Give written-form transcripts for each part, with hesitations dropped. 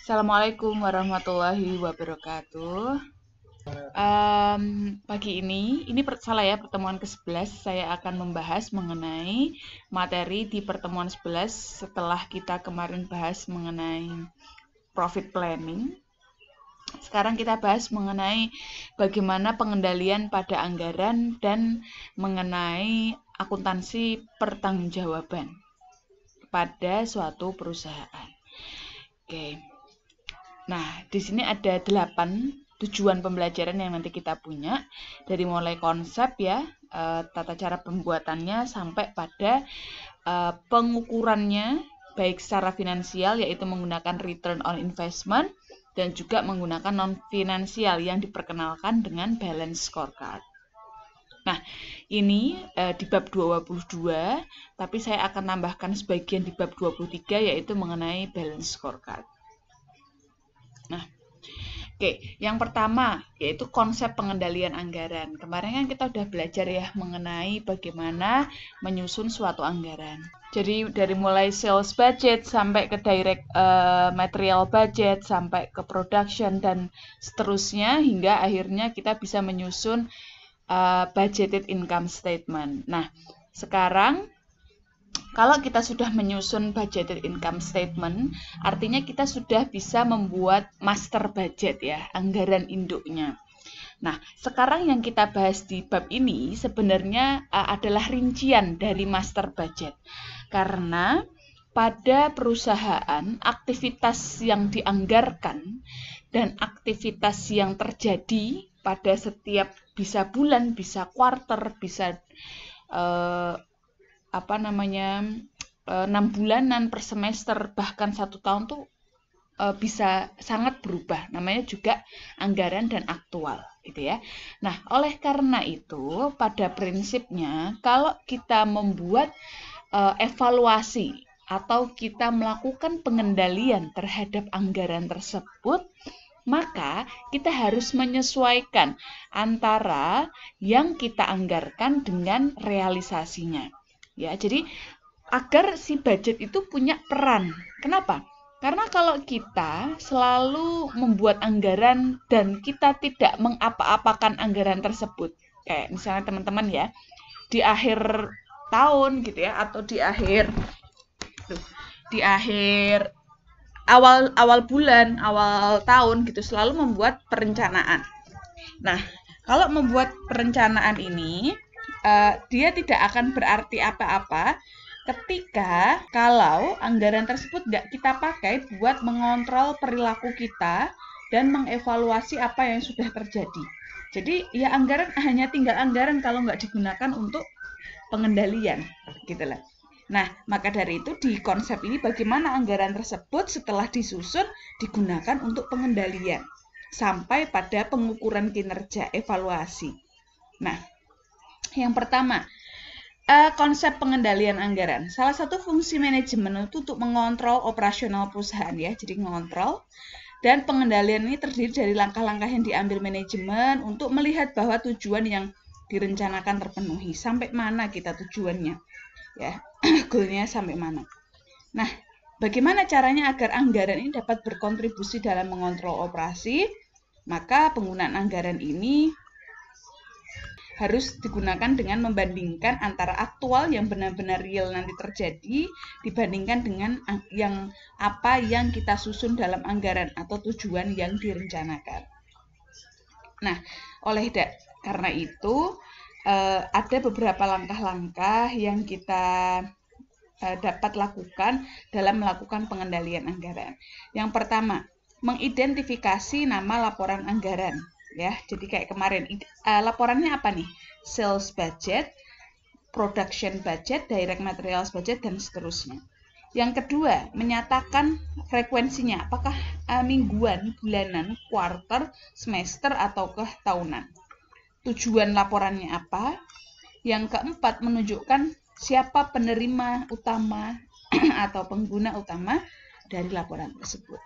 Assalamualaikum warahmatullahi wabarakatuh. Pagi ini salah ya, pertemuan ke-11 saya akan membahas mengenai materi di pertemuan 11 setelah kita kemarin bahas mengenai profit planning. Sekarang kita bahas mengenai bagaimana pengendalian pada anggaran dan mengenai akuntansi pertanggungjawaban pada suatu perusahaan. Oke. Nah, di sini ada 8 tujuan pembelajaran yang nanti kita punya, dari mulai konsep ya, tata cara pembuatannya sampai pada pengukurannya, baik secara finansial yaitu menggunakan return on investment dan juga menggunakan non finansial yang diperkenalkan dengan balance scorecard. Nah, ini di bab 22, tapi saya akan tambahkan sebagian di bab 23 yaitu mengenai balance scorecard. Nah, oke, yang pertama yaitu konsep pengendalian anggaran. Kemarin kan kita udah belajar ya mengenai bagaimana menyusun suatu anggaran. Jadi dari mulai sales budget sampai ke direct material budget sampai ke production dan seterusnya hingga akhirnya kita bisa menyusun budgeted income statement. Nah, sekarang kalau kita sudah menyusun budgeted income statement, artinya kita sudah bisa membuat master budget ya, anggaran induknya. Nah, sekarang yang kita bahas di bab ini sebenarnya adalah rincian dari master budget. Karena pada perusahaan, aktivitas yang dianggarkan dan aktivitas yang terjadi pada setiap bisa bulan, bisa quarter, bisa 6 bulanan per semester, bahkan 1 tahun tuh bisa sangat berubah. Namanya juga anggaran dan aktual, gitu ya. Nah, oleh karena itu, pada prinsipnya, kalau kita membuat evaluasi atau kita melakukan pengendalian terhadap anggaran tersebut, maka kita harus menyesuaikan antara yang kita anggarkan dengan realisasinya. Ya, jadi agar si budget itu punya peran. Kenapa? Karena kalau kita selalu membuat anggaran dan kita tidak mengapa-apakan anggaran tersebut, kayak misalnya teman-teman ya, di akhir tahun gitu ya, atau di akhir awal bulan, awal tahun gitu, selalu membuat perencanaan. Nah, kalau membuat perencanaan ini, dia tidak akan berarti apa-apa ketika kalau anggaran tersebut nggak kita pakai buat mengontrol perilaku kita dan mengevaluasi apa yang sudah terjadi. Jadi ya anggaran hanya tinggal anggaran kalau nggak digunakan untuk pengendalian, gitu lah. Nah, maka dari itu di konsep ini bagaimana anggaran tersebut setelah disusun digunakan untuk pengendalian sampai pada pengukuran kinerja, evaluasi. Nah, yang pertama, konsep pengendalian anggaran. Salah satu fungsi manajemen itu untuk mengontrol operasional perusahaan ya, jadi mengontrol. Dan pengendalian ini terdiri dari langkah-langkah yang diambil manajemen untuk melihat bahwa tujuan yang direncanakan terpenuhi. Sampai mana kita tujuannya? Ya, goalnya sampai mana. Nah, bagaimana caranya agar anggaran ini dapat berkontribusi dalam mengontrol operasi? Maka penggunaan anggaran ini harus digunakan dengan membandingkan antara aktual yang benar-benar real nanti terjadi dibandingkan dengan apa yang kita susun dalam anggaran atau tujuan yang direncanakan. Nah, karena itu ada beberapa langkah-langkah yang kita dapat lakukan dalam melakukan pengendalian anggaran. Yang pertama, mengidentifikasi nama laporan anggaran. Ya, jadi kayak kemarin laporannya apa nih? Sales budget, production budget, direct materials budget dan seterusnya. Yang kedua, menyatakan frekuensinya, apakah mingguan, bulanan, quarter, semester atau tahunan. Tujuan laporannya apa? Yang keempat, menunjukkan siapa penerima utama atau pengguna utama dari laporan tersebut.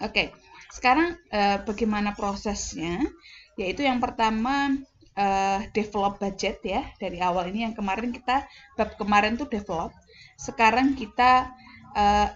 Oke. Sekarang bagaimana prosesnya? Yaitu yang pertama develop budget ya, dari awal ini yang kemarin bab kemarin tuh develop. Sekarang kita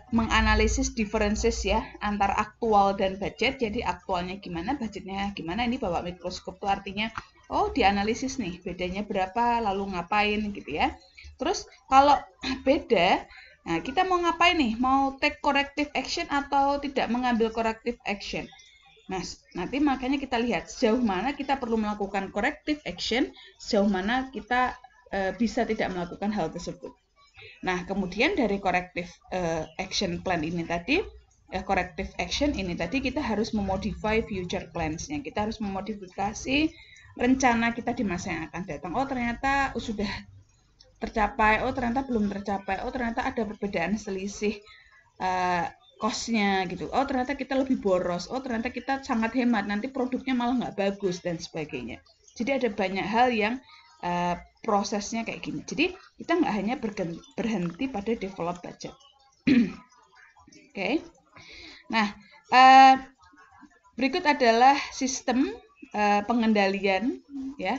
menganalisis differences ya antara aktual dan budget. Jadi aktualnya gimana, budgetnya gimana. Ini bawa mikroskop tuh artinya oh dianalisis nih bedanya berapa, lalu ngapain gitu ya. Terus kalau beda, nah kita mau ngapain nih, mau take corrective action atau tidak mengambil corrective action. Nah, nanti makanya kita lihat sejauh mana kita perlu melakukan corrective action, sejauh mana kita bisa tidak melakukan hal tersebut. Nah, kemudian dari corrective action plan ini tadi, corrective action ini tadi kita harus memodify future plans-nya. Kita harus memodifikasi rencana kita di masa yang akan datang. Oh, ternyata sudah tercapai, oh ternyata belum tercapai, oh ternyata ada perbedaan selisih cost-nya gitu. Oh ternyata kita lebih boros, oh ternyata kita sangat hemat, nanti produknya malah nggak bagus dan sebagainya. Jadi ada banyak hal yang prosesnya kayak gini. Jadi kita nggak hanya berhenti pada develop budget. Oke. Nah, berikut adalah sistem pengendalian ya.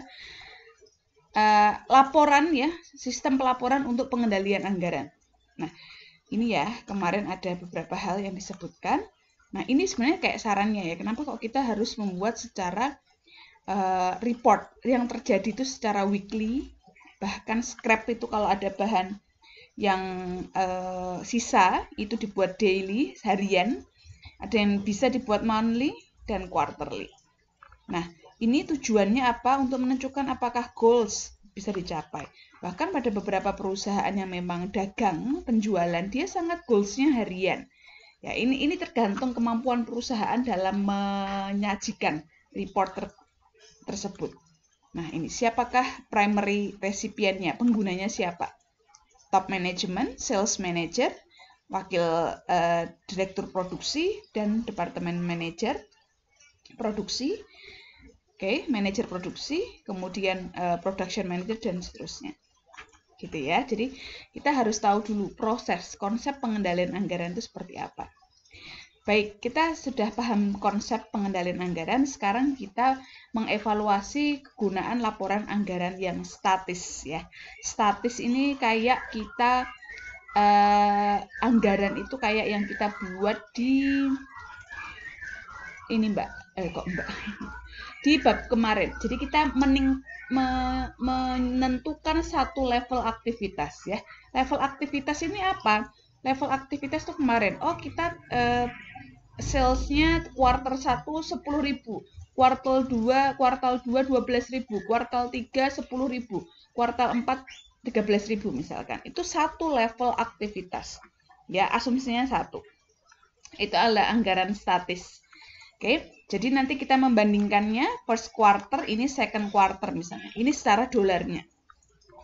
Laporan ya, sistem pelaporan untuk pengendalian anggaran. Nah, ini ya, kemarin ada beberapa hal yang disebutkan. Nah, ini sebenarnya kayak sarannya ya, kenapa kok kita harus membuat secara report yang terjadi itu secara weekly, bahkan scrap itu kalau ada bahan yang sisa, itu dibuat daily, harian, ada yang bisa dibuat monthly dan quarterly. Nah, ini tujuannya apa? Untuk menentukan apakah goals bisa dicapai. Bahkan pada beberapa perusahaan yang memang dagang, penjualan, dia sangat goals-nya harian. Ya, ini tergantung kemampuan perusahaan dalam menyajikan report tersebut. Nah, ini siapakah primary recipientnya? Penggunanya siapa? Top management, sales manager, wakil direktur produksi, dan departemen manager produksi. Oke, manajer produksi, kemudian production manager dan seterusnya. Gitu ya. Jadi kita harus tahu dulu proses konsep pengendalian anggaran itu seperti apa. Baik, kita sudah paham konsep pengendalian anggaran, sekarang kita mengevaluasi kegunaan laporan anggaran yang statis ya. Statis ini kayak kita anggaran itu kayak yang kita buat di ini di bab kemarin. Jadi kita menentukan satu level aktivitas ya. Level aktivitas ini apa? Level aktivitas itu kemarin. Oh, kita salesnya kuartal 1 10.000, kuartal 2 12.000, kuartal 3 10.000, kuartal 4 13.000 misalkan. Itu satu level aktivitas. Ya, asumsinya satu. Itu adalah anggaran statis. Oke, jadi nanti kita membandingkannya first quarter, ini second quarter misalnya. Ini secara dolarnya.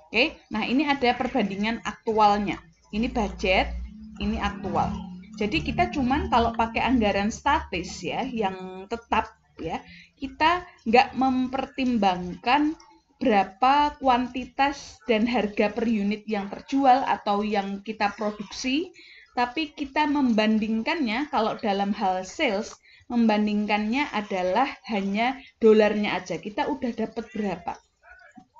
Oke, nah ini ada perbandingan aktualnya. Ini budget, ini aktual. Jadi kita cuman kalau pakai anggaran statis ya, yang tetap ya, kita nggak mempertimbangkan berapa kuantitas dan harga per unit yang terjual atau yang kita produksi, tapi kita membandingkannya kalau dalam hal sales, membandingkannya adalah hanya dolarnya aja. Kita udah dapat berapa.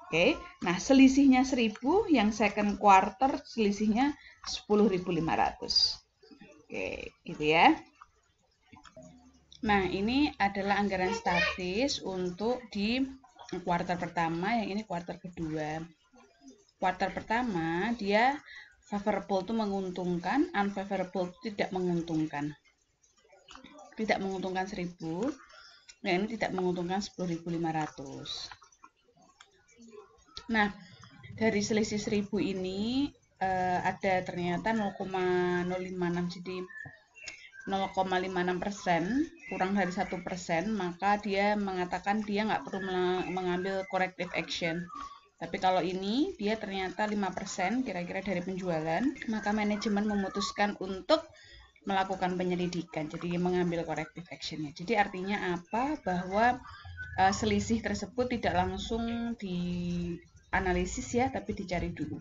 Oke, nah selisihnya 1.000, yang second quarter selisihnya 10.500. Oke, gitu ya. Nah, ini adalah anggaran statis untuk di kuartal pertama, yang ini kuartal kedua. Kuartal pertama, dia favorable itu menguntungkan, unfavorable itu tidak menguntungkan. Tidak menguntungkan 1.000, nah ini tidak menguntungkan 10.500. Nah, dari selisih 1.000 ini ada ternyata 0,056, jadi 0,56%, kurang dari 1%, maka dia mengatakan dia nggak perlu mengambil corrective action. Tapi kalau ini dia ternyata 5% kira-kira dari penjualan, maka manajemen memutuskan untuk melakukan penyelidikan, jadi mengambil corrective actionnya. Jadi artinya apa? Bahwa selisih tersebut tidak langsung dianalisis ya, tapi dicari dulu.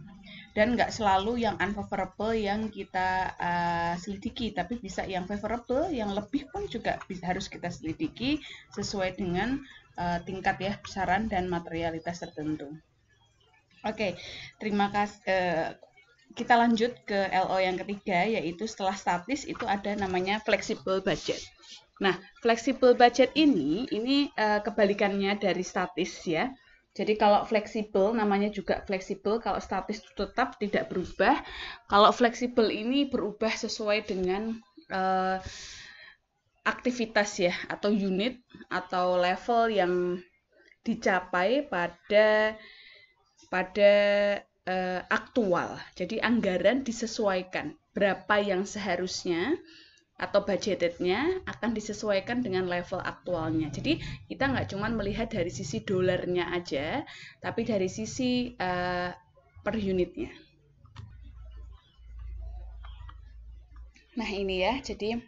Dan nggak selalu yang unfavorable yang kita selidiki, tapi bisa yang favorable, yang lebih pun juga harus kita selidiki sesuai dengan tingkat ya besaran dan materialitas tertentu. Oke, terima kasih. kita lanjut ke LO yang ketiga, yaitu setelah statis itu ada namanya flexible budget. Nah, flexible budget ini kebalikannya dari statis ya. Jadi kalau fleksibel namanya juga fleksibel, kalau statis tetap tidak berubah. Kalau fleksibel ini berubah sesuai dengan aktivitas ya, atau unit atau level yang dicapai pada aktual. Jadi anggaran disesuaikan. Berapa yang seharusnya atau budgetednya akan disesuaikan dengan level aktualnya. Jadi kita nggak cuma melihat dari sisi dolarnya aja, tapi dari sisi per unitnya. Nah ini ya, jadi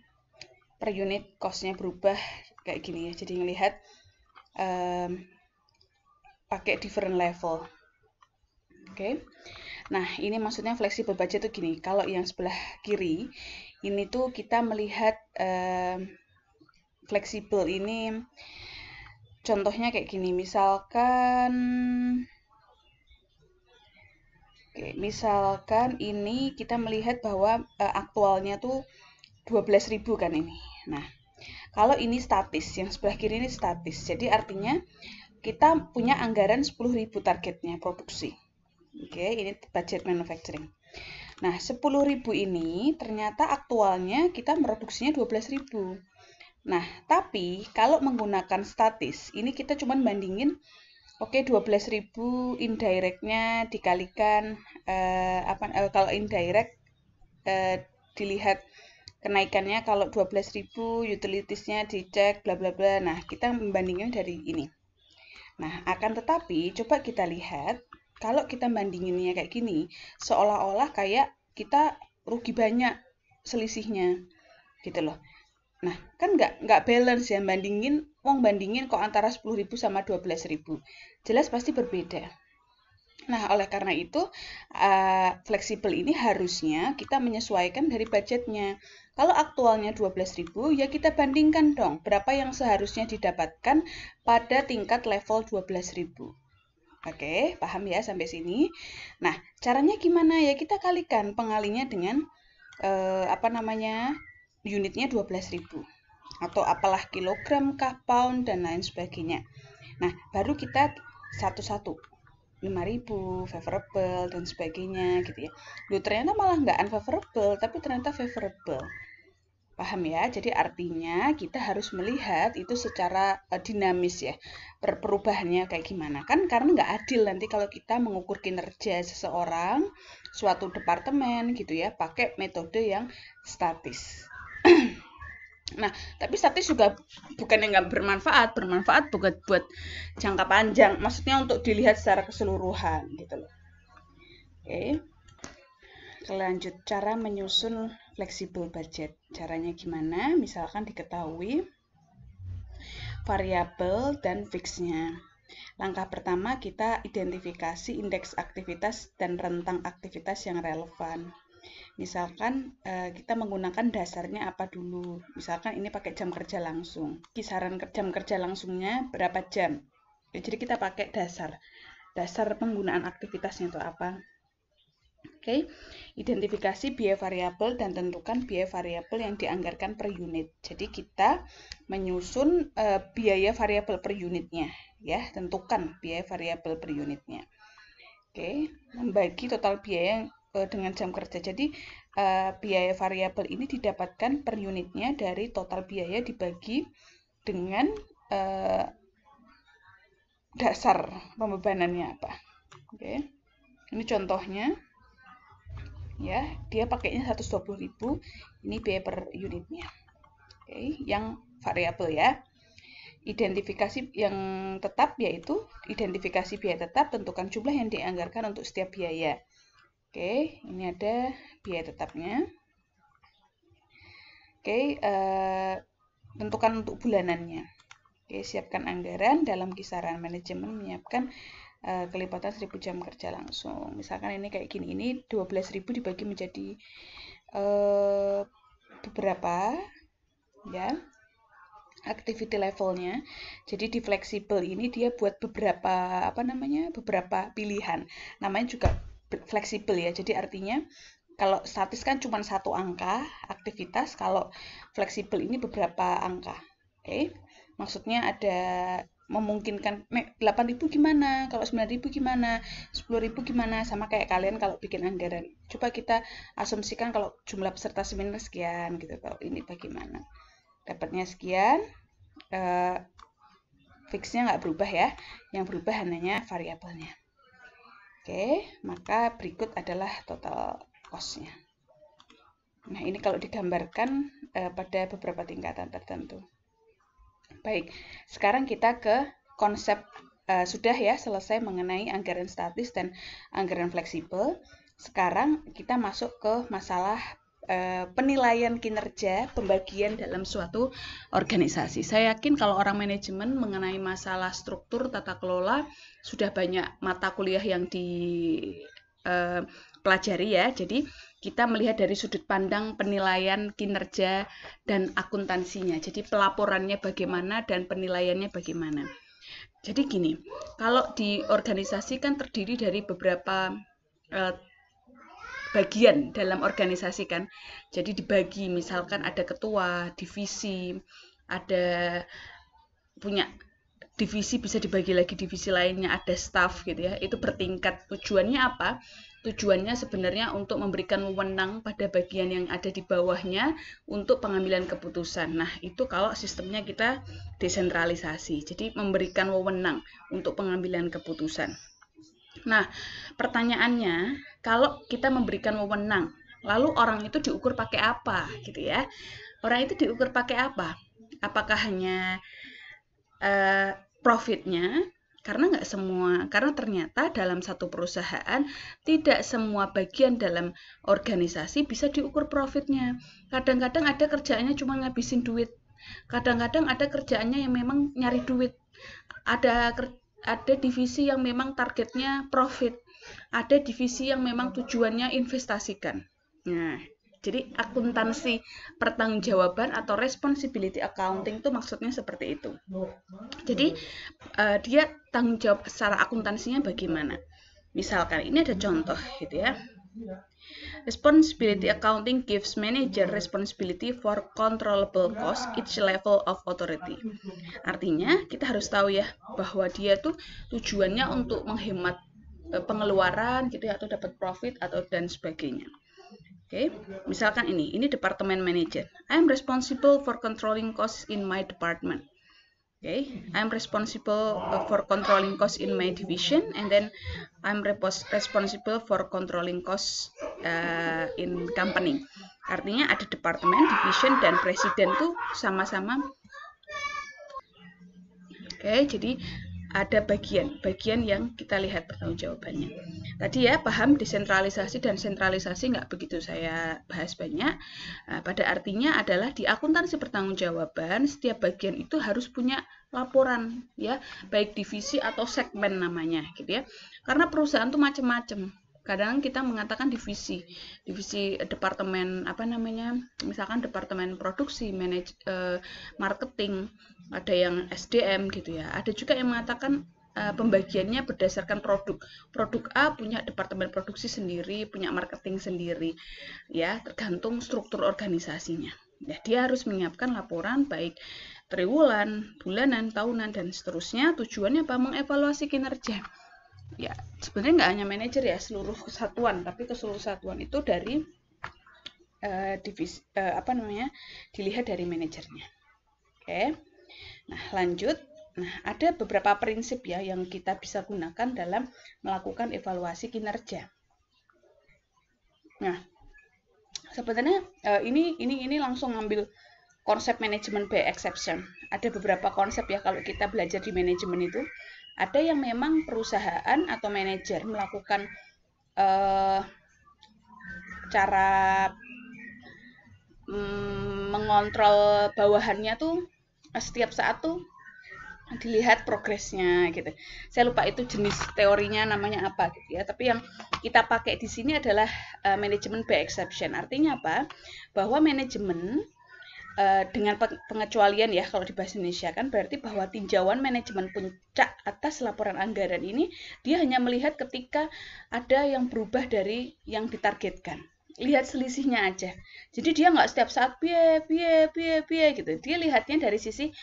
per unit cost-nya berubah kayak gini ya. Jadi ngelihat pakai different level. Oke. Nah, ini maksudnya flexible budget tuh gini. Kalau yang sebelah kiri, ini tuh kita melihat fleksibel ini contohnya kayak gini. Misalkan ini kita melihat bahwa aktualnya tuh 12.000 kan ini. Nah, kalau ini statis, yang sebelah kiri ini statis. Jadi artinya kita punya anggaran 10.000 targetnya produksi. Oke, ini budget manufacturing. Nah, 10.000 ini ternyata aktualnya kita produksinya 12.000. Nah, tapi kalau menggunakan statis, ini kita cuma bandingin, oke, 12.000 indirectnya dikalikan, kalau indirect dilihat kenaikannya, kalau 12.000 utilitiesnya dicek, bla bla bla. Nah, kita membandingin dari ini. Nah, akan tetapi coba kita lihat, kalau kita bandinginnya kayak gini, seolah-olah kayak kita rugi banyak selisihnya, gitu loh. Nah, kan nggak balance ya, bandingin kok antara 10.000 sama 12.000. Jelas pasti berbeda. Nah, oleh karena itu, fleksibel ini harusnya kita menyesuaikan dari budgetnya. Kalau aktualnya 12.000, ya kita bandingkan dong berapa yang seharusnya didapatkan pada tingkat level 12.000. Oke, paham ya sampai sini? Nah, caranya gimana ya? Kita kalikan pengalinya dengan unitnya 12.000. Atau apalah kilogram kah, pound, dan lain sebagainya. Nah, baru kita satu-satu. 5.000, favorable, dan sebagainya gitu ya. Loh, ternyata malah nggak unfavorable, tapi ternyata favorable. Paham ya? Jadi artinya kita harus melihat itu secara dinamis ya. Perubahannya kayak gimana. Kan karena nggak adil nanti kalau kita mengukur kinerja seseorang, suatu departemen gitu ya, pakai metode yang statis. Nah, tapi statis juga bukan yang nggak bermanfaat. Bermanfaat buat jangka panjang. Maksudnya untuk dilihat secara keseluruhan gitu loh. Oke. Lanjut, cara menyusun flexible budget. Caranya gimana? Misalkan diketahui variabel dan fixnya. Langkah pertama kita identifikasi indeks aktivitas dan rentang aktivitas yang relevan. Misalkan kita menggunakan dasarnya apa dulu. Misalkan ini pakai jam kerja langsung. Kisaran jam kerja langsungnya berapa jam. Jadi kita pakai dasar penggunaan aktivitasnya itu apa. Oke, identifikasi biaya variabel dan tentukan biaya variabel yang dianggarkan per unit. Jadi kita menyusun biaya variabel per unitnya, ya, tentukan biaya variabel per unitnya. Oke, membagi total biaya dengan jam kerja. Jadi biaya variabel ini didapatkan per unitnya dari total biaya dibagi dengan dasar pembebanannya apa. Oke, ini contohnya. Ya, dia pakainya 120.000, ini biaya per unitnya. Oke, yang variabel ya. Identifikasi yang tetap yaitu identifikasi biaya tetap, tentukan jumlah yang dianggarkan untuk setiap biaya. Oke, ini ada biaya tetapnya. Oke, tentukan untuk bulanannya. Oke, siapkan anggaran dalam kisaran. Manajemen menyiapkan kelipatan 1.000 jam kerja langsung. Misalkan ini kayak gini, ini 12.000 dibagi menjadi beberapa ya activity levelnya. Jadi di fleksibel ini dia buat beberapa beberapa pilihan. Namanya juga fleksibel ya. Jadi artinya kalau statis kan cuma satu angka aktivitas, kalau fleksibel ini beberapa angka. Oke. Maksudnya ada memungkinkan 8.000 gimana, kalau 9.000 gimana, 10.000 gimana, sama kayak kalian kalau bikin anggaran. Coba kita asumsikan kalau jumlah peserta seminar sekian gitu, kalau ini bagaimana? Dapatnya sekian, fixnya nggak berubah ya, yang berubah hanya variabelnya. Oke, maka berikut adalah total cost-nya. Nah, ini kalau digambarkan pada beberapa tingkatan tertentu. Baik, sekarang kita ke konsep, sudah ya selesai mengenai anggaran statis dan anggaran fleksibel. Sekarang kita masuk ke masalah penilaian kinerja pembagian dalam suatu organisasi. Saya yakin kalau orang manajemen mengenai masalah struktur tata kelola sudah banyak mata kuliah yang dipelajari ya. Jadi kita melihat dari sudut pandang penilaian kinerja dan akuntansinya. Jadi pelaporannya bagaimana dan penilaiannya bagaimana. Jadi gini, kalau di organisasi kan terdiri dari beberapa bagian dalam organisasi kan. Jadi dibagi, misalkan ada ketua, divisi, ada punya divisi bisa dibagi lagi divisi lainnya, ada staff gitu ya. Itu bertingkat. Tujuannya apa? Tujuannya sebenarnya untuk memberikan wewenang pada bagian yang ada di bawahnya untuk pengambilan keputusan. Nah, itu kalau sistemnya kita desentralisasi. Jadi memberikan wewenang untuk pengambilan keputusan. Nah, pertanyaannya, kalau kita memberikan wewenang, lalu orang itu diukur pakai apa gitu ya? Orang itu diukur pakai apa? Apakah hanya profitnya? Karena ternyata dalam satu perusahaan tidak semua bagian dalam organisasi bisa diukur profitnya. Kadang-kadang ada kerjaannya cuma ngabisin duit. Kadang-kadang ada kerjaannya yang memang nyari duit. Ada divisi yang memang targetnya profit. Ada divisi yang memang tujuannya investasikan. Nah, jadi akuntansi pertanggungjawaban atau responsibility accounting itu maksudnya seperti itu. Jadi dia tanggung jawab secara akuntansinya bagaimana? Misalkan ini ada contoh gitu ya. Responsibility accounting gives manager responsibility for controllable cost each level of authority. Artinya kita harus tahu ya bahwa dia tuh tujuannya untuk menghemat pengeluaran gitu ya, atau dapat profit atau dan sebagainya. Oke, misalkan ini departemen manager. I'm responsible for controlling costs in my department. Okay, I'm responsible for controlling costs in my division, and then I'm responsible for controlling costs in company. Artinya ada departemen, division, dan presiden tuh sama-sama. Oke, jadi ada bagian yang kita lihat pertanggungjawabannya. Tadi ya paham desentralisasi dan sentralisasi nggak begitu saya bahas banyak. Pada artinya adalah di akuntansi pertanggungjawaban setiap bagian itu harus punya laporan ya, baik divisi atau segmen namanya gitu ya. Karena perusahaan tuh macam-macam. Kadang kita mengatakan divisi departemen misalkan departemen produksi, marketing, ada yang SDM gitu ya. Ada juga yang mengatakan pembagiannya berdasarkan produk A punya departemen produksi sendiri, punya marketing sendiri ya, tergantung struktur organisasinya ya. Dia harus menyiapkan laporan baik triwulan, bulanan, tahunan, dan seterusnya. Tujuannya apa? Mengevaluasi kinerja ya. Sebenarnya nggak hanya manajer ya, seluruh kesatuan, tapi ke seluruh satuan itu dari dilihat dari manajernya. Oke. Nah, lanjut. Nah, ada beberapa prinsip ya yang kita bisa gunakan dalam melakukan evaluasi kinerja. Nah, sebenarnya ini langsung ngambil konsep manajemen by exception. Ada beberapa konsep ya kalau kita belajar di manajemen itu. Ada yang memang perusahaan atau manajer melakukan cara mengontrol bawahannya tuh setiap saat tuh dilihat progresnya gitu. Saya lupa itu jenis teorinya namanya apa gitu ya. Tapi yang kita pakai di sini adalah manajemen by exception. Artinya apa? Bahwa manajemen dengan pengecualian ya kalau di bahasa Indonesia kan berarti bahwa tinjauan manajemen puncak atas laporan anggaran ini dia hanya melihat ketika ada yang berubah dari yang ditargetkan. Lihat selisihnya aja. Jadi dia nggak setiap saat piye gitu. Dia lihatnya dari sisi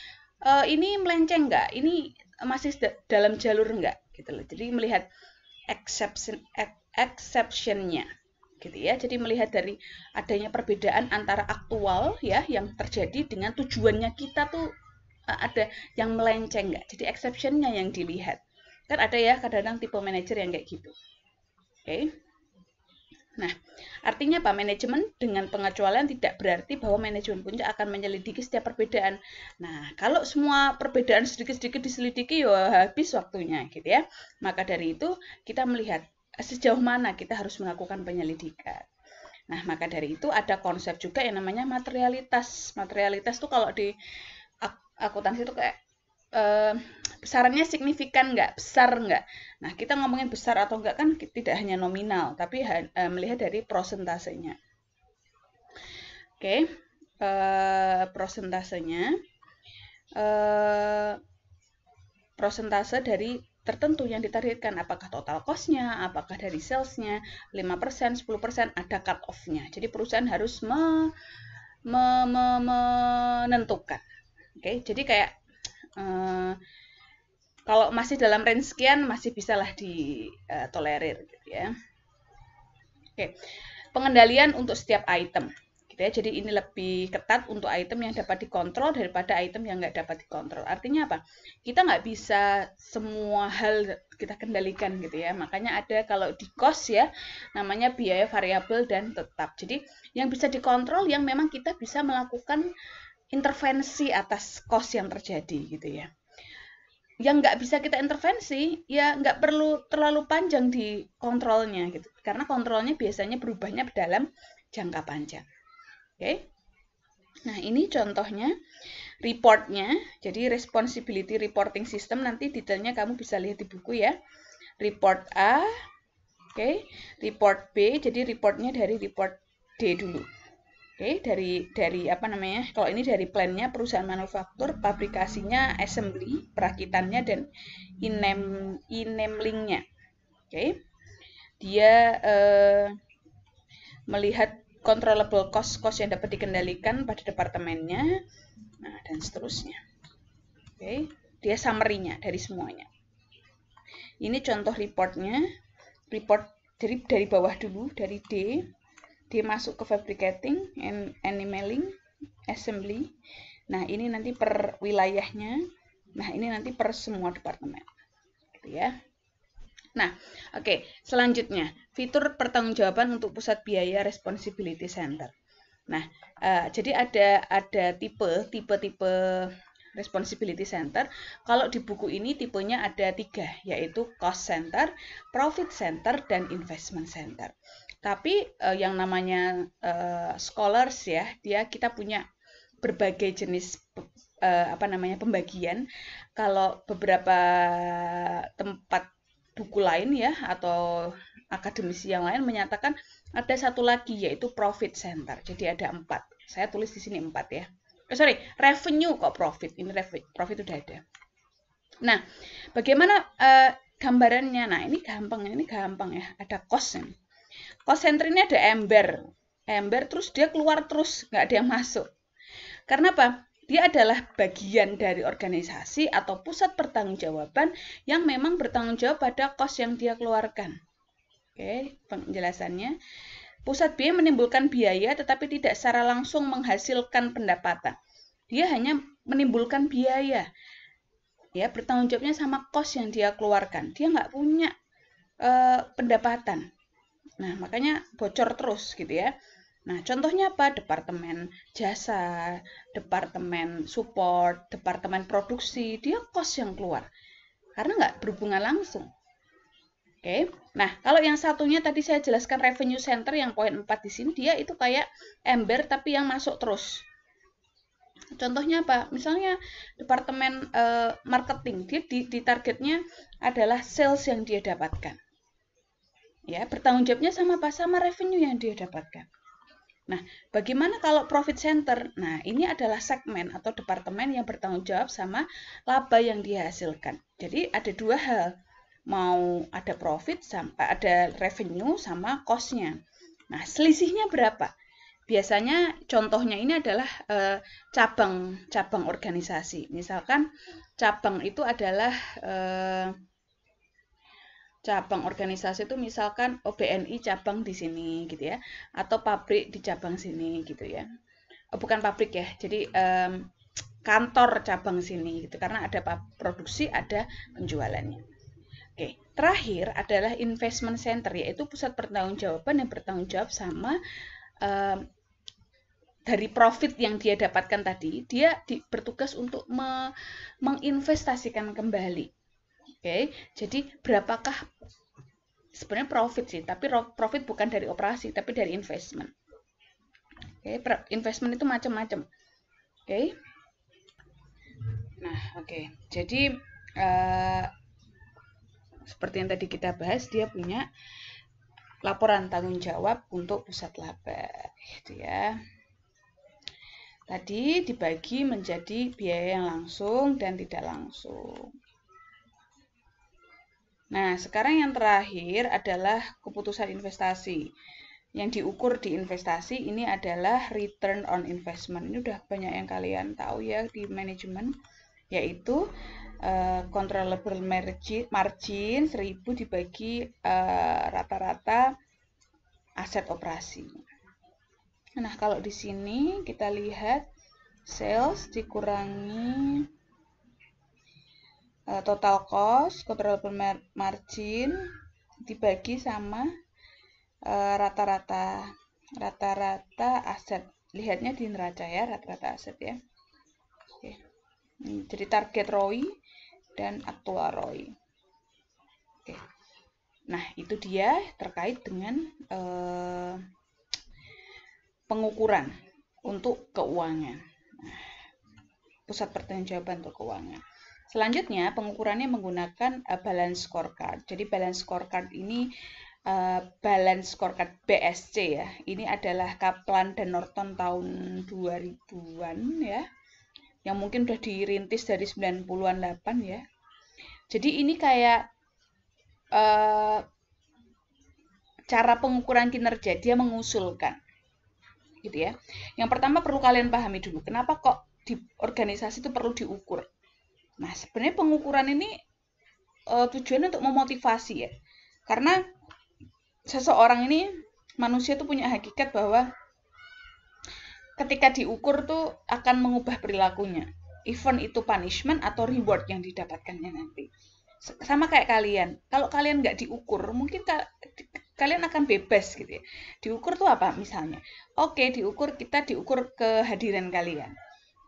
ini melenceng nggak, ini masih dalam jalur nggak gitu loh. Jadi melihat exception-nya. Gitu ya. Jadi melihat dari adanya perbedaan antara aktual ya yang terjadi dengan tujuannya kita tuh ada yang melenceng nggak. Jadi exception-nya yang dilihat. Kan ada ya kadang-kadang tipe manajer yang kayak gitu. Oke. Nah, artinya apa? Manajemen dengan pengecualian tidak berarti bahwa manajemen puncak akan menyelidiki setiap perbedaan. Nah, kalau semua perbedaan sedikit-sedikit diselidiki ya habis waktunya gitu ya. Maka dari itu kita melihat sejauh mana kita harus melakukan penyelidikan. Nah, maka dari itu ada konsep juga yang namanya materialitas. Materialitas tuh kalau di akuntansi itu kayak besarannya signifikan nggak, besar nggak. Nah, kita ngomongin besar atau enggak kan tidak hanya nominal, tapi melihat dari prosentasenya. Oke, prosentasenya. Prosentase dari tertentu yang ditargetkan, apakah total cost-nya, apakah dari sales-nya, 5%, 10%, ada cut-off-nya. Jadi perusahaan harus menentukan. Oke, jadi kayak kalau masih dalam range sekian masih bisalah ditolerir gitu ya. Oke, pengendalian untuk setiap item. Ya, jadi ini lebih ketat untuk item yang dapat dikontrol daripada item yang nggak dapat dikontrol. Artinya apa? Kita nggak bisa semua hal kita kendalikan gitu ya. Makanya ada kalau di cost ya, namanya biaya variabel dan tetap. Jadi yang bisa dikontrol yang memang kita bisa melakukan intervensi atas cost yang terjadi gitu ya. Yang nggak bisa kita intervensi, ya nggak perlu terlalu panjang di kontrolnya gitu. Karena kontrolnya biasanya berubahnya dalam jangka panjang. Oke, nah ini contohnya reportnya. Jadi responsibility reporting system nanti detailnya kamu bisa lihat di buku ya. Report A, oke, report B. Jadi reportnya dari report D dulu. Oke, dari apa namanya? Kalau ini dari plannya perusahaan manufaktur, pabrikasinya, assembly, perakitannya dan enamelingnya. Oke, dia melihat controllable cost yang dapat dikendalikan pada departemennya, nah dan seterusnya. Oke, dia summary-nya dari semuanya. Ini contoh reportnya, report dari bawah dulu, dari D, dia masuk ke fabricating, enameling, assembly. Nah ini nanti per wilayahnya, nah ini nanti per semua departemen, gitu ya. Nah, oke, selanjutnya fitur pertanggungjawaban untuk pusat biaya responsibility center. Nah, jadi ada tipe responsibility center. Kalau di buku ini tipenya ada 3, yaitu cost center, profit center, dan investment center. Tapi yang namanya scholars ya, kita punya berbagai jenis pembagian. Kalau beberapa tempat buku lain ya atau akademisi yang lain menyatakan ada satu lagi yaitu profit center. Jadi ada 4. Saya tulis di sini 4 ya. Revenue kok profit. Ini profit udah ada. Nah, bagaimana gambarannya? Nah, ini gampang ya. Ada cost ini. Cost center ini ada ember terus dia keluar terus, nggak ada yang masuk. Karena apa? Dia adalah bagian dari organisasi atau pusat pertanggungjawaban yang memang bertanggung jawab pada cost yang dia keluarkan. Oke, penjelasannya. Pusat biaya menimbulkan biaya tetapi tidak secara langsung menghasilkan pendapatan. Dia hanya menimbulkan biaya. Ya, bertanggung jawabnya sama cost yang dia keluarkan. Dia nggak punya pendapatan. Nah, makanya bocor terus gitu ya. Nah, contohnya apa? Departemen jasa, departemen support, departemen produksi, dia cost yang keluar. Karena nggak berhubungan langsung. Oke. Nah, kalau yang satunya tadi saya jelaskan revenue center yang poin 4 di sini, dia itu kayak ember tapi yang masuk terus. Contohnya apa? Misalnya departemen marketing, dia di targetnya adalah sales yang dia dapatkan. Ya, bertanggung jawabnya sama apa? Sama revenue yang dia dapatkan. Nah, bagaimana kalau profit center? Nah, ini adalah segmen atau departemen yang bertanggung jawab sama laba yang dihasilkan. Jadi ada dua hal, mau ada profit, ada revenue sama cost-nya. Nah, selisihnya berapa? Biasanya contohnya ini adalah cabang organisasi. Misalkan cabang itu adalah cabang organisasi itu misalkan BNI cabang di sini gitu ya, atau pabrik di cabang sini gitu ya. Bukan pabrik ya, jadi kantor cabang sini gitu, karena ada produksi, ada penjualannya. Oke, terakhir adalah investment center, yaitu pusat pertanggungjawaban yang bertanggung jawab sama dari profit yang dia dapatkan tadi, dia bertugas untuk menginvestasikan kembali. Oke, jadi berapakah sebenarnya profit sih, tapi profit bukan dari operasi, tapi dari investment. Oke, investment itu macam-macam. Oke. Nah, oke. Jadi seperti yang tadi kita bahas, dia punya laporan tanggung jawab untuk pusat laba, gitu ya. Tadi dibagi menjadi biaya yang langsung dan tidak langsung. Nah, sekarang yang terakhir adalah keputusan investasi. Yang diukur di investasi ini adalah return on investment. Ini udah banyak yang kalian tahu ya di manajemen, yaitu controllable margin 1000 dibagi rata-rata aset operasi. Nah, kalau di sini kita lihat sales dikurangi total cost, controllable margin dibagi sama rata-rata aset. Lihatnya di neraca ya, rata-rata aset ya. Oke. Jadi target ROI dan aktual ROI. Oke. Nah, itu dia terkait dengan pengukuran untuk keuangan. Pusat pertanggungjawaban untuk keuangan. Selanjutnya, pengukurannya menggunakan balance scorecard. Jadi balance scorecard ini balance scorecard BSC ya. Ini adalah Kaplan dan Norton tahun 2000-an ya. Yang mungkin udah dirintis dari 90-an 8 ya. Jadi ini kayak cara pengukuran kinerja, dia mengusulkan gitu ya. Yang pertama perlu kalian pahami dulu, kenapa kok di organisasi itu perlu diukur. Nah, sebenarnya pengukuran ini tujuannya untuk memotivasi ya. Karena seseorang ini, manusia tuh punya hakikat bahwa ketika diukur tuh akan mengubah perilakunya. Even itu punishment atau reward yang didapatkannya nanti. Sama kayak kalian. Kalau kalian nggak diukur, mungkin kalian akan bebas gitu ya. Diukur tuh apa misalnya? Oke, kita diukur kehadiran kalian.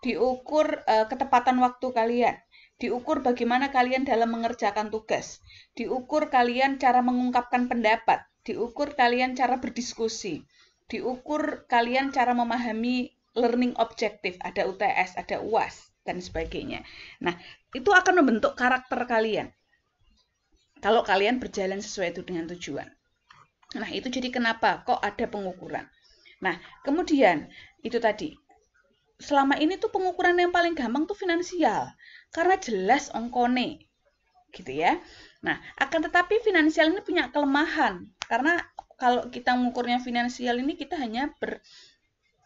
Diukur ketepatan waktu kalian. Diukur bagaimana kalian dalam mengerjakan tugas. Diukur kalian cara mengungkapkan pendapat. Diukur kalian cara berdiskusi. Diukur kalian cara memahami learning objective. Ada UTS, ada UAS, dan sebagainya. Nah, itu akan membentuk karakter kalian. Kalau kalian berjalan sesuai itu dengan tujuan. Nah, itu jadi kenapa kok ada pengukuran. Nah, kemudian itu tadi. Selama ini tuh pengukuran yang paling gampang tuh finansial. Karena jelas ongkone. Gitu ya. Nah, akan tetapi finansial ini punya kelemahan. Karena kalau kita mengukurnya finansial ini kita hanya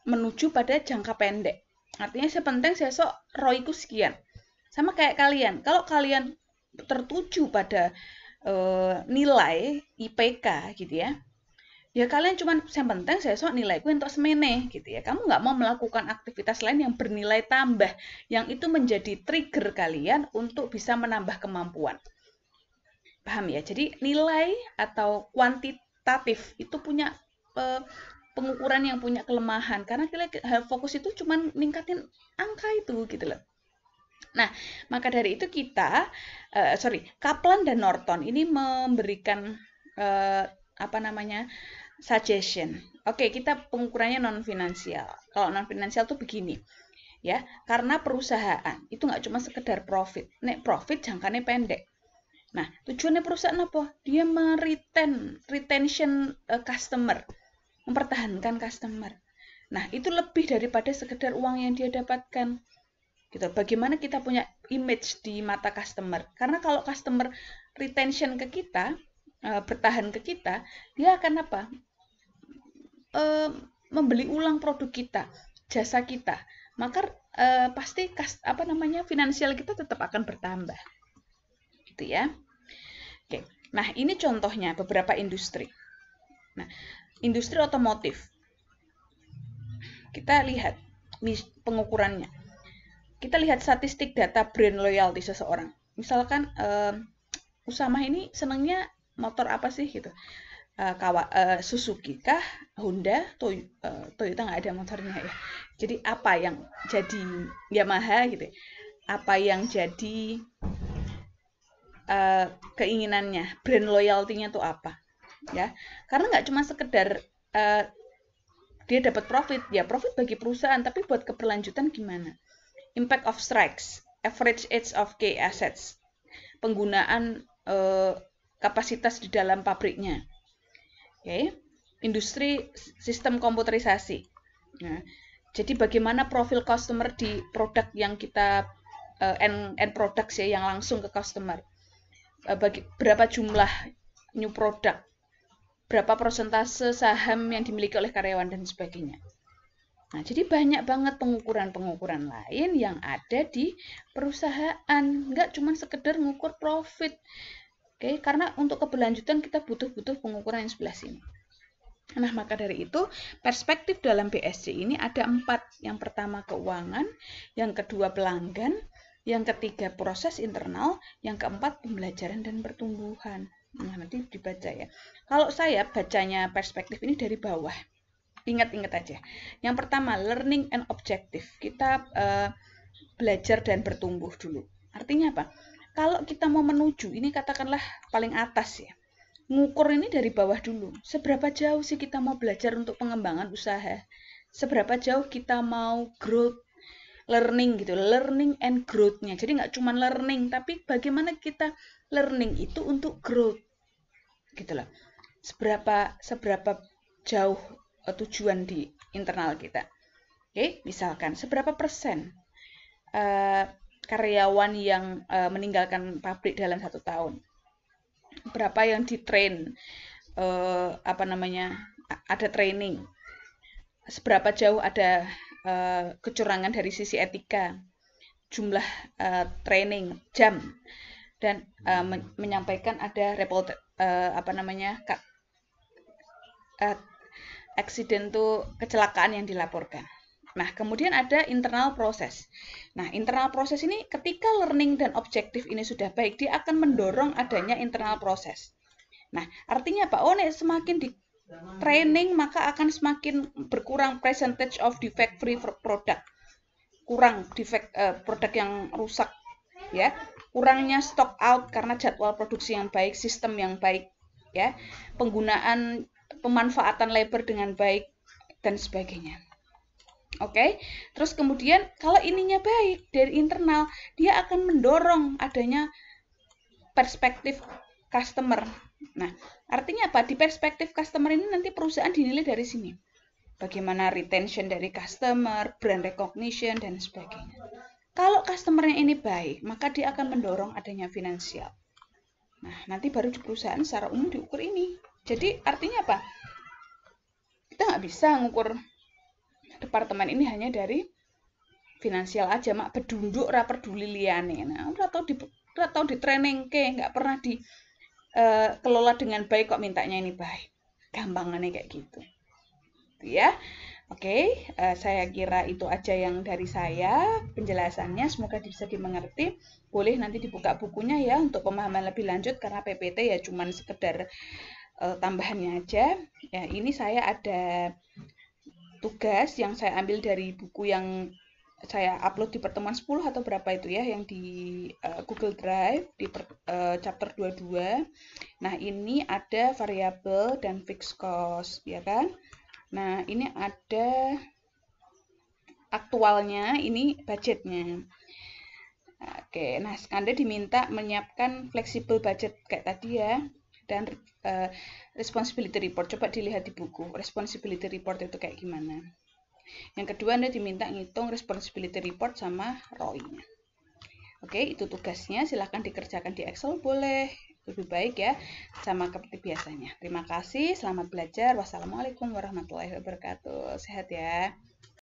menuju pada jangka pendek. Artinya sepenting sesok ROI-ku sekian. Sama kayak kalian. Kalau kalian tertuju pada nilai IPK gitu ya. Ya kalian cuma yang penting sesok nilaiku untuk semene gitu ya. Kamu nggak mau melakukan aktivitas lain yang bernilai tambah, yang itu menjadi trigger kalian untuk bisa menambah kemampuan. Paham ya? Jadi nilai atau kuantitatif itu punya pengukuran yang punya kelemahan karena kita fokus itu cuma ningkatin angka itu gitu loh. Nah, maka dari itu kita, Kaplan dan Norton ini memberikan suggestion. Oke, kita pengukurannya non finansial. Kalau non finansial tuh begini, ya, karena perusahaan itu nggak cuma sekedar profit. Nek profit jangkanya pendek. Nah, tujuannya perusahaan apa? Dia retention customer, mempertahankan customer. Nah, itu lebih daripada sekedar uang yang dia dapatkan. Gitu. Bagaimana kita punya image di mata customer? Karena kalau customer retention ke kita, bertahan ke kita, dia akan apa? Membeli ulang produk kita, jasa kita. Maka pasti finansial kita tetap akan bertambah. Gitu ya. Oke. Nah, ini contohnya beberapa industri. Nah, industri otomotif. Kita lihat pengukurannya. Kita lihat statistik data brand loyalty seseorang. Misalkan Usama ini senangnya motor apa sih gitu? Suzuki kah, Honda, Toyota nggak ada motornya ya. Jadi apa yang jadi Yamaha gitu? Apa yang jadi keinginannya, brand loyalty-nya tuh apa? Ya, karena nggak cuma sekedar dia dapat profit, ya profit bagi perusahaan, tapi buat keberlanjutan gimana? Impact of strikes, average age of key assets, penggunaan kapasitas di dalam pabriknya. Oke. Industri sistem komputerisasi. Nah, jadi bagaimana profil customer di produk yang kita end products ya, yang langsung ke customer. Berapa jumlah new product, berapa persentase saham yang dimiliki oleh karyawan dan sebagainya. Nah, jadi banyak banget pengukuran-pengukuran lain yang ada di perusahaan. Nggak cuma sekedar ngukur profit. Oke, karena untuk keberlanjutan kita butuh pengukuran yang sebelah sini. Nah, maka dari itu perspektif dalam BSC ini ada 4. Yang pertama keuangan, yang kedua pelanggan, yang ketiga proses internal, yang keempat pembelajaran dan pertumbuhan. Nah, nanti dibaca ya. Kalau saya bacanya perspektif ini dari bawah. Ingat-ingat aja. Yang pertama, learning and objective. Kita belajar dan bertumbuh dulu. Artinya apa? Kalau kita mau menuju, ini katakanlah paling atas ya. Ngukur ini dari bawah dulu. Seberapa jauh sih kita mau belajar untuk pengembangan usaha? Seberapa jauh kita mau growth, learning gitu. Learning and growth-nya. Jadi nggak cuma learning, tapi bagaimana kita learning itu untuk growth. Gitu loh. Seberapa jauh tujuan di internal kita. Oke, misalkan seberapa persen karyawan yang meninggalkan pabrik dalam 1 tahun, berapa yang di-train, ada training, seberapa jauh ada kecurangan dari sisi etika, jumlah training, jam, dan menyampaikan ada report accident tuh kecelakaan yang dilaporkan. Nah, kemudian ada internal proses. Nah, internal proses ini ketika learning dan objektif ini sudah baik, dia akan mendorong adanya internal proses. Nah, artinya apa? Semakin di training maka akan semakin berkurang percentage of defect free product. Kurang defect produk yang rusak ya. Kurangnya stock out karena jadwal produksi yang baik, sistem yang baik ya. Penggunaan pemanfaatan labor dengan baik dan sebagainya. Oke, terus kemudian kalau ininya baik dari internal, dia akan mendorong adanya perspektif customer. Nah, artinya apa? Di perspektif customer ini nanti perusahaan dinilai dari sini. Bagaimana retention dari customer, brand recognition, dan sebagainya. Kalau customernya ini baik, maka dia akan mendorong adanya finansial. Nah, nanti baru di perusahaan secara umum diukur ini. Jadi artinya apa? Kita nggak bisa ngukur departemen ini hanya dari finansial aja, mak bedunduk ra peduli liyane. Nah, ora tau di training nggak pernah kelola dengan baik kok mintanya ini baik. Gampangannya kayak gitu. Ya. Oke, saya kira itu aja yang dari saya penjelasannya, semoga bisa dimengerti. Boleh nanti dibuka bukunya ya untuk pemahaman lebih lanjut, karena PPT ya cuman sekedar tambahannya aja. Ya, ini saya ada tugas yang saya ambil dari buku yang saya upload di pertemuan 10 atau berapa itu ya, yang di Google Drive di chapter 22. Nah, ini ada variabel dan fixed cost, ya kan? Nah, ini ada aktualnya, ini budgetnya. Oke, nah Anda diminta menyiapkan flexible budget kayak tadi ya, dan responsibility report. Coba dilihat di buku, responsibility report itu kayak gimana. Yang kedua, Anda diminta ngitung responsibility report sama ROI-nya. Oke, itu tugasnya. Silahkan dikerjakan di Excel, boleh. Lebih baik ya, sama seperti biasanya. Terima kasih, selamat belajar. Wassalamualaikum warahmatullahi wabarakatuh. Sehat ya.